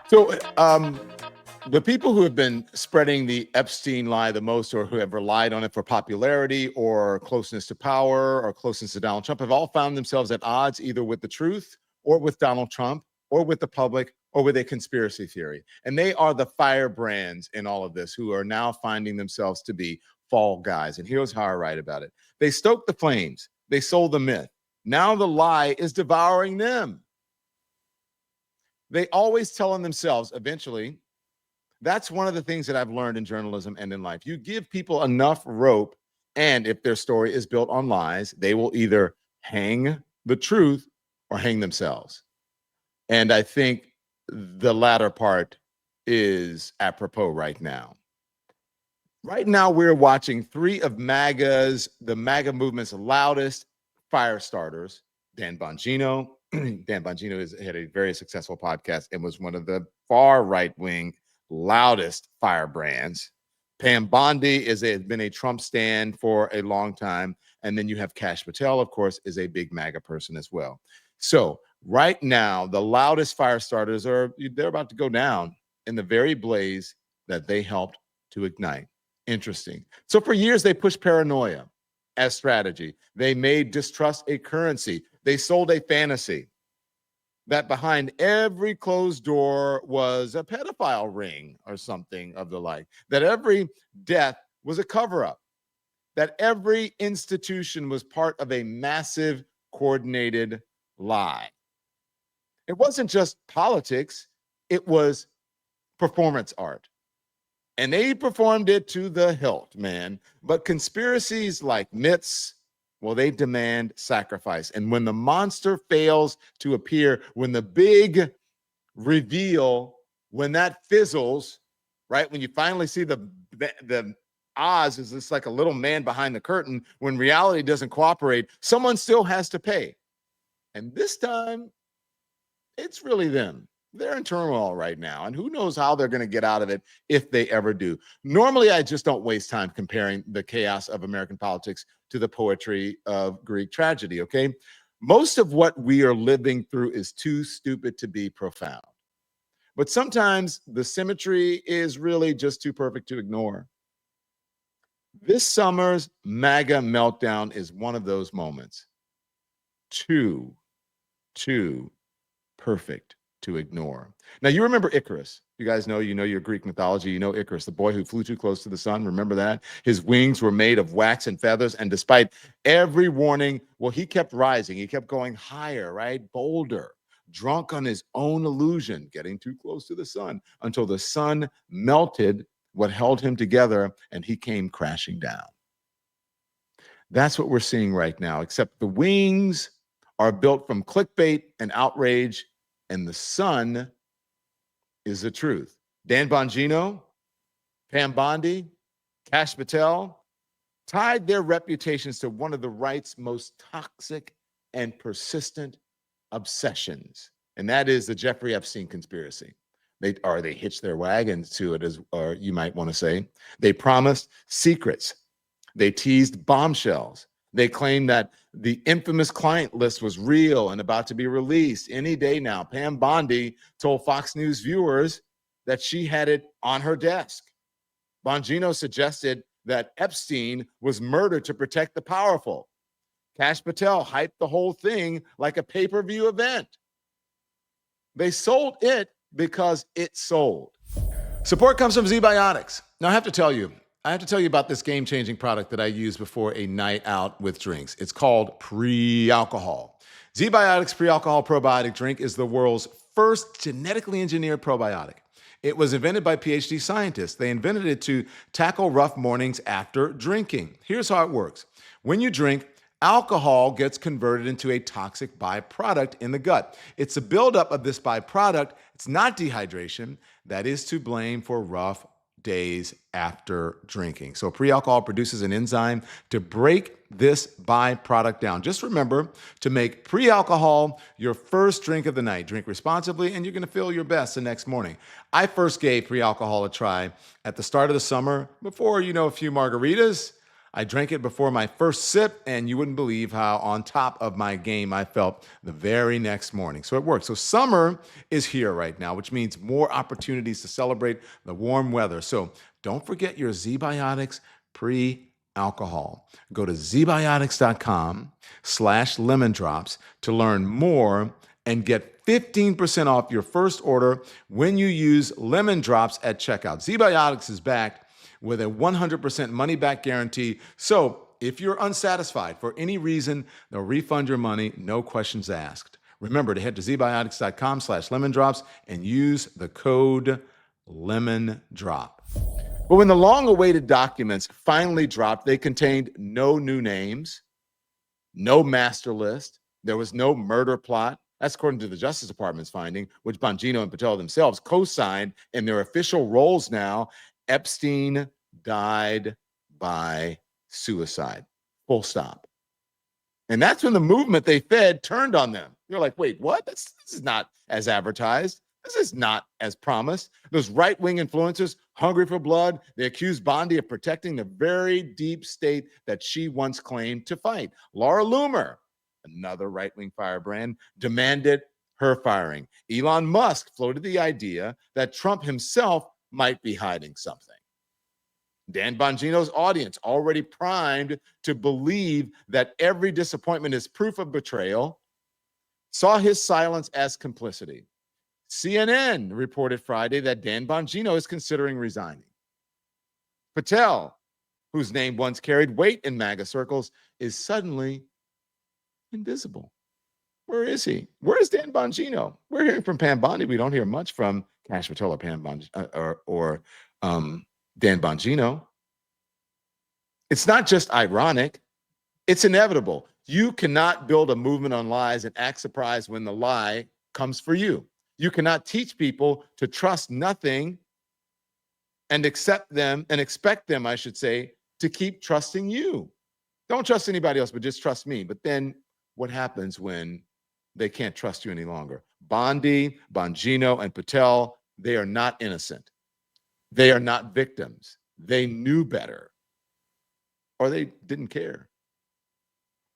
So, the people who have been spreading the Epstein lie the most, or who have relied on it for popularity or closeness to power or closeness to Donald Trump, have all found themselves at odds either with the truth or with Donald Trump or with the public or with a conspiracy theory. And they are the firebrands in all of this who are now finding themselves to be fall guys. And here's how I write about it. They stoked the flames. They sold the myth. Now the lie is devouring them. They always telling themselves eventually. That's one of the things that I've learned in journalism and in life. You give people enough rope, and if their story is built on lies, they will either hang the truth or hang themselves. And I think the latter part is apropos right now. Right now, we're watching three of the MAGA movement's loudest fire starters, Dan Bongino. Dan Bongino had a very successful podcast and was one of the far right-wing loudest firebrands. Pam Bondi has been a Trump stand for a long time. And then you have Kash Patel, of course, is a big MAGA person as well. So right now, the loudest fire starters they're about to go down in the very blaze that they helped to ignite. Interesting. So for years, they pushed paranoia as strategy. They made distrust a currency. They sold a fantasy that behind every closed door was a pedophile ring or something of the like, that every death was a cover-up, that every institution was part of a massive coordinated lie. It wasn't just politics, it was performance art. And they performed it to the hilt, man. But conspiracies like myths, well, they demand sacrifice. And when the monster fails to appear, when the big reveal, when that fizzles, right? When you finally see the Oz is just like a little man behind the curtain, when reality doesn't cooperate, someone still has to pay. And this time, it's really them. They're in turmoil right now, and who knows how they're going to get out of it if they ever do. Normally, I just don't waste time comparing the chaos of American politics to the poetry of Greek tragedy, okay? Most of what we are living through is too stupid to be profound. But sometimes the symmetry is really just too perfect to ignore. This summer's MAGA meltdown is one of those moments. Too perfect to ignore. Now, you remember Icarus. You guys know, your Greek mythology. You know Icarus, the boy who flew too close to the sun. Remember that? His wings were made of wax and feathers. And despite every warning, well, he kept rising. He kept going higher, right? Bolder, drunk on his own illusion, getting too close to the sun until the sun melted what held him together and he came crashing down. That's what we're seeing right now, except the wings are built from clickbait and outrage, and the sun is the truth. Dan Bongino, Pam Bondi, Kash Patel tied their reputations to one of the right's most toxic and persistent obsessions, and that is the Jeffrey Epstein conspiracy. They hitched their wagons to it, or you might want to say. They promised secrets. They teased bombshells. They claimed that the infamous client list was real and about to be released any day now. Pam Bondi told Fox News viewers that she had it on her desk. Bongino suggested that Epstein was murdered to protect the powerful. Kash Patel hyped the whole thing like a pay-per-view event. They sold it because it sold. Support comes from ZBiotics. Now, I have to tell you about this game-changing product that I use before a night out with drinks. It's called Pre-Alcohol. ZBiotics Pre-Alcohol Probiotic Drink is the world's first genetically engineered probiotic. It was invented by PhD scientists. They invented it to tackle rough mornings after drinking. Here's how it works. When you drink, alcohol gets converted into a toxic byproduct in the gut. It's a buildup of this byproduct. It's not dehydration that is to blame for rough days after drinking. So pre-alcohol produces an enzyme to break this byproduct down. Just remember to make pre-alcohol your first drink of the night. Drink responsibly, and you're going to feel your best the next morning. I first gave pre-alcohol a try at the start of the summer before, a few margaritas. I drank it before my first sip, and you wouldn't believe how on top of my game I felt the very next morning. So it works. So summer is here right now, which means more opportunities to celebrate the warm weather. So don't forget your ZBiotics pre-alcohol. Go to zbiotics.com/lemon drops to learn more and get 15% off your first order when you use lemon drops at checkout. ZBiotics is back with a 100% money back guarantee. So if you're unsatisfied for any reason, they'll refund your money, no questions asked. Remember to head to zbiotics.com/lemon drops and use the code lemon drop. But when the long-awaited documents finally dropped, they contained no new names, no master list. There was no murder plot. That's according to the Justice Department's finding, which Bongino and Patel themselves co-signed in their official roles now. Epstein died by suicide. Full stop. And that's when the movement they fed turned on them. You're like, wait, what? This is not as advertised. This is not as promised. Those right-wing influencers, hungry for blood, they accused Bondi of protecting the very deep state that she once claimed to fight. Laura Loomer, another right-wing firebrand, demanded her firing. Elon Musk floated the idea that Trump himself might be hiding something. Dan Bongino's audience, already primed to believe that every disappointment is proof of betrayal, saw his silence as complicity. CNN reported Friday that Dan Bongino is considering resigning. Patel, whose name once carried weight in MAGA circles, is suddenly invisible. Where is he? Where is Dan Bongino? We're hearing from Pam Bondi. We don't hear much from Cash Patel or Pam Bondi or Dan Bongino. It's not just ironic, it's inevitable. You cannot build a movement on lies and act surprised when the lie comes for you. You cannot teach people to trust nothing and accept them and expect them, I should say, to keep trusting you. Don't trust anybody else, but just trust me. But then what happens when they can't trust you any longer? Bondi, Bongino, and Patel, they are not innocent. They are not victims. They knew better, or they didn't care,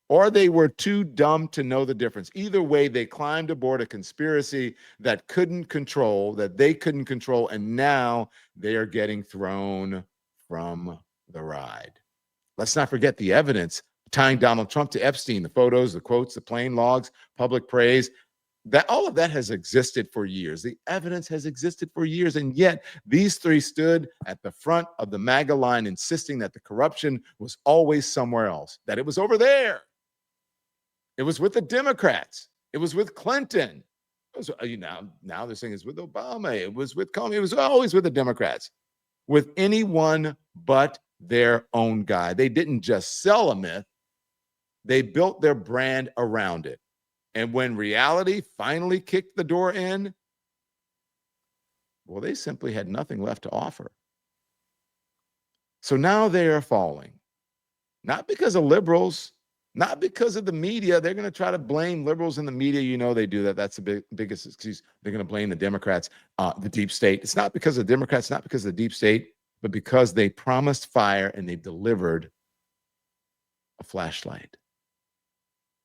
or they were too dumb to know the difference. Either way, they climbed aboard a conspiracy that they couldn't control, and now they are getting thrown from the ride. Let's not forget the evidence tying Donald Trump to Epstein, the photos, the quotes, the plane logs, public praise. That all of that has existed for years. The evidence has existed for years, and yet these three stood at the front of the MAGA line, insisting that the corruption was always somewhere else, that it was over there. It was with the Democrats. It was with Clinton. It was, now they're saying it's with Obama. It was with Comey. It was always with the Democrats, with anyone but their own guy. They didn't just sell a myth. They built their brand around it. And when reality finally kicked the door in, well, they simply had nothing left to offer. So now they are falling, not because of liberals, not because of the media. They're going to try to blame liberals in the media. You know they do that. That's the biggest excuse. They're going to blame the Democrats, the deep state. It's not because of the Democrats, not because of the deep state, but because they promised fire and they delivered a flashlight.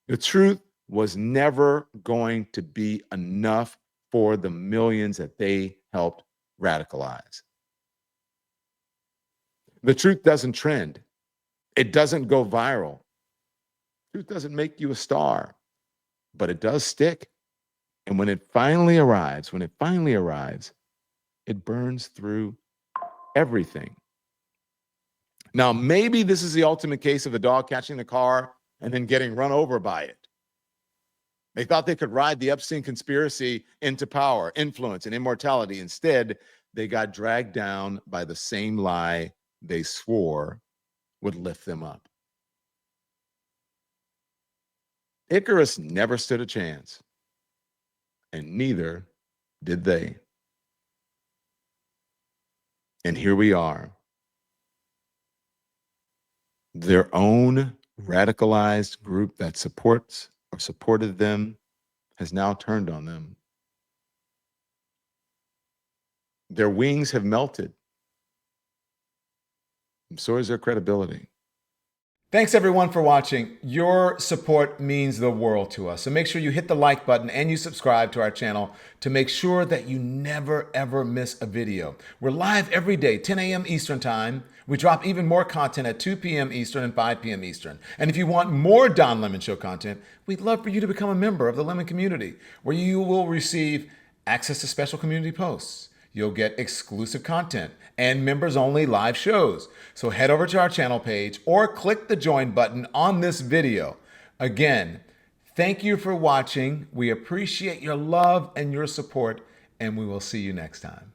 The truth was never going to be enough for the millions that they helped radicalize. The truth doesn't trend. It doesn't go viral. Truth doesn't make you a star, but it does stick. And when it finally arrives, it burns through everything. Now, maybe this is the ultimate case of the dog catching the car and then getting run over by it. They thought they could ride the Epstein conspiracy into power, influence, and immortality. Instead, they got dragged down by the same lie they swore would lift them up. Icarus never stood a chance, and neither did they. And here we are. Their own radicalized group that supports or supported them has now turned on them. Their wings have melted, and so is their credibility. Thanks everyone for watching. Your support means the world to us. So make sure you hit the like button and you subscribe to our channel to make sure that you never ever miss a video. We're live every day, 10 a.m. Eastern time. We drop even more content at 2 p.m. Eastern and 5 p.m. Eastern. And if you want more Don Lemon Show content, we'd love for you to become a member of the Lemon community, where you will receive access to special community posts. You'll get exclusive content and members only live shows. So head over to our channel page or click the join button on this video. Again, thank you for watching. We appreciate your love and your support, and we will see you next time.